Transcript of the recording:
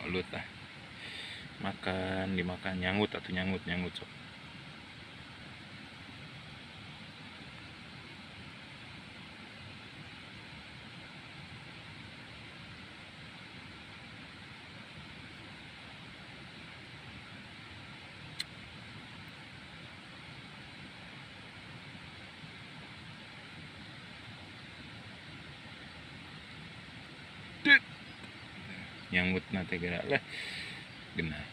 ulut lah. Makan dimakan nyangut atau nyangut sok. Nyanggut nate gerak lah genah.